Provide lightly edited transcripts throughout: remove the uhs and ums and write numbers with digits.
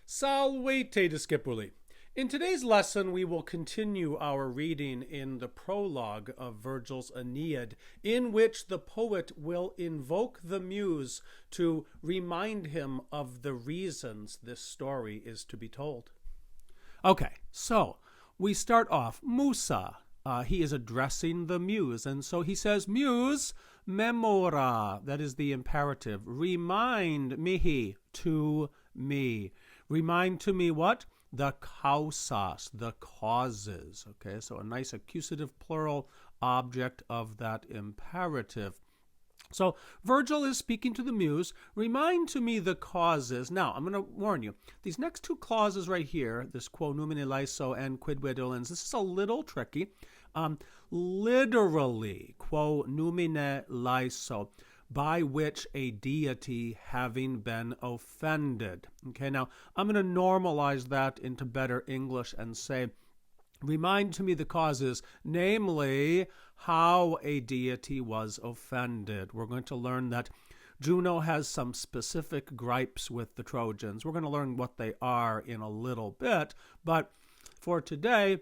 Salvete discipuli. In today's lesson, we will continue our reading in the prologue of Virgil's Aeneid, in which the poet will invoke the muse to remind him of the reasons this story is to be told. Okay, so we start off, Musa. He is addressing the muse, and so he says, Muse, memora, that is the imperative, remind mihi, to me. Remind to me what? The causas, the causes. Okay, so a nice accusative plural object of that imperative. So Virgil is speaking to the muse. Remind to me the causes. Now, I'm going to warn you. These next two clauses right here, this quo numine laeso and quidve dolens, this is a little tricky. Literally, quo numine laeso, by which a deity having been offended. Okay, now I'm going to normalize that into better English and say, remind to me the causes, namely how a deity was offended. We're going to learn that Juno has some specific gripes with the Trojans. We're going to learn what they are in a little bit, but for today,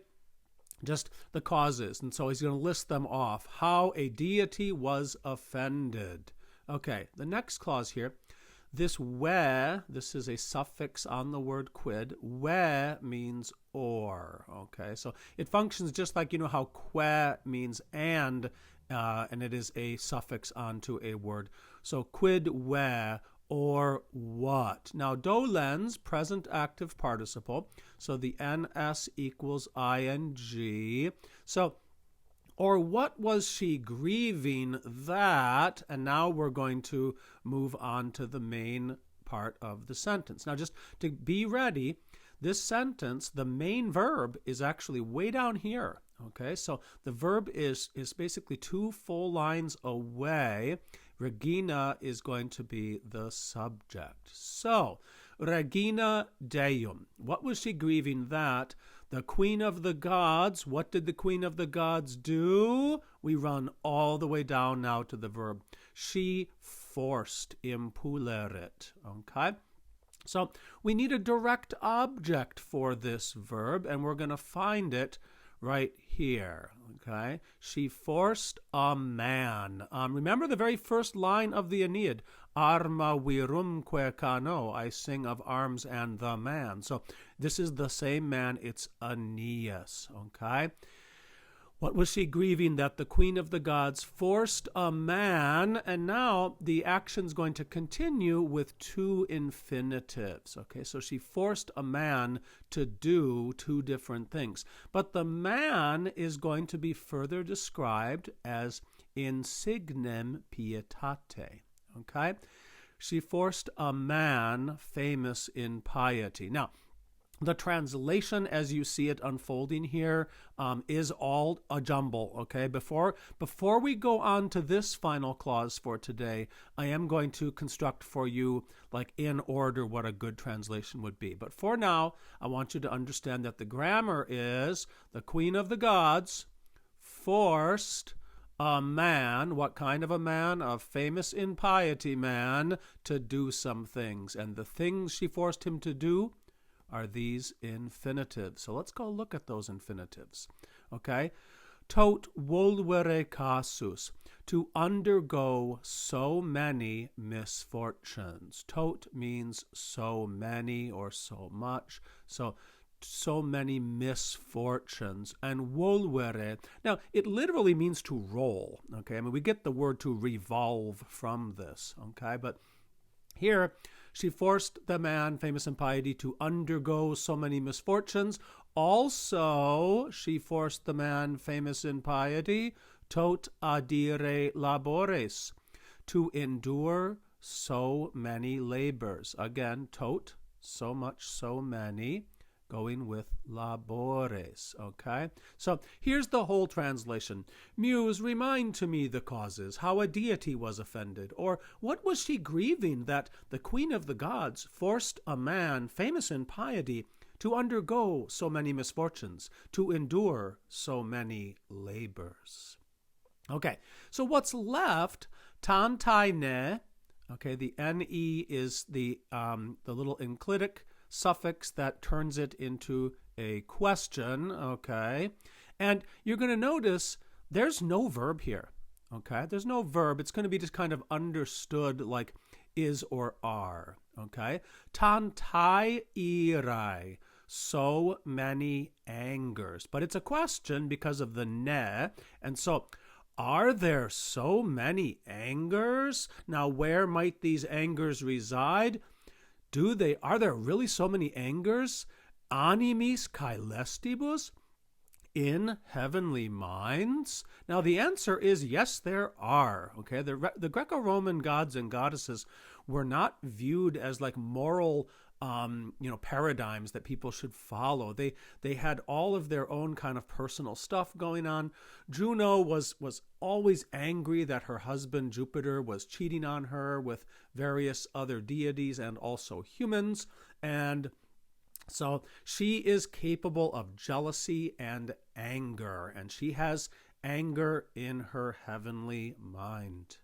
just the causes. And so he's going to list them off. How a deity was offended. Okay, the next clause here, this where, this is a suffix on the word quid. Where means or. Okay, so it functions just like, you know, how que means and it is a suffix onto a word. So quid where, or what. Now, dolens, present active participle. So the ns equals ing. So, or what was she grieving that? And now we're going to move on to the main part of the sentence. Now, just to be ready, this sentence, the main verb is actually way down here. Okay, so the verb is basically two full lines away. Regina is going to be the subject. So, Regina Deum. What was she grieving that? The Queen of the Gods. What did the Queen of the Gods do? We run all the way down now to the verb. She forced, impulerit. Okay? So, we need a direct object for this verb, and we're going to find it right here, okay? She forced a man. Remember the very first line of the Aeneid, arma virumque cano, I sing of arms and the man. So this is the same man, it's Aeneas, okay? What was she grieving? That the Queen of the Gods forced a man, and now the action's going to continue with two infinitives. Okay, so she forced a man to do two different things. But the man is going to be further described as insignem pietate. Okay, she forced a man famous in piety. Now, the translation, as you see it unfolding here, is all a jumble, okay? Before we go on to this final clause for today, I am going to construct for you, like in order, what a good translation would be. But for now, I want you to understand that the grammar is the Queen of the Gods forced a man, what kind of a man? A famous in piety man, to do some things. And the things she forced him to do are these infinitives. So let's go look at those infinitives. Okay? Tot volvere casus, to undergo so many misfortunes. Tot means so many or so much. So many misfortunes. And volvere, now it literally means to roll. Okay? I mean, we get the word to revolve from this. Okay? But here, she forced the man, famous in piety, to undergo so many misfortunes. Also, she forced the man, famous in piety, tot adire labores, to endure so many labors. Again, tot, so much, so many, going with labores, okay? So here's the whole translation. Muse, remind to me the causes, how a deity was offended, or what was she grieving that the Queen of the Gods forced a man famous in piety to undergo so many misfortunes, to endure so many labors. Okay, so what's left, tantai ne, okay, the ne is the little enclitic suffix that turns it into a question, okay? And you're going to notice there's no verb here, okay? There's no verb. It's going to be just kind of understood like is or are, okay? Tantai irai, so many angers. But it's a question because of the ne, and so are there so many angers? Now, where might these angers reside? Are there really so many angers? Animis caelestibus? In heavenly minds? Now, the answer is yes, there are. Okay, the Greco-Roman gods and goddesses were not viewed as like moral paradigms that people should follow. They had all of their own kind of personal stuff going on. Juno was always angry that her husband Jupiter was cheating on her with various other deities and also humans, and so she is capable of jealousy and anger, and she has anger in her heavenly mind.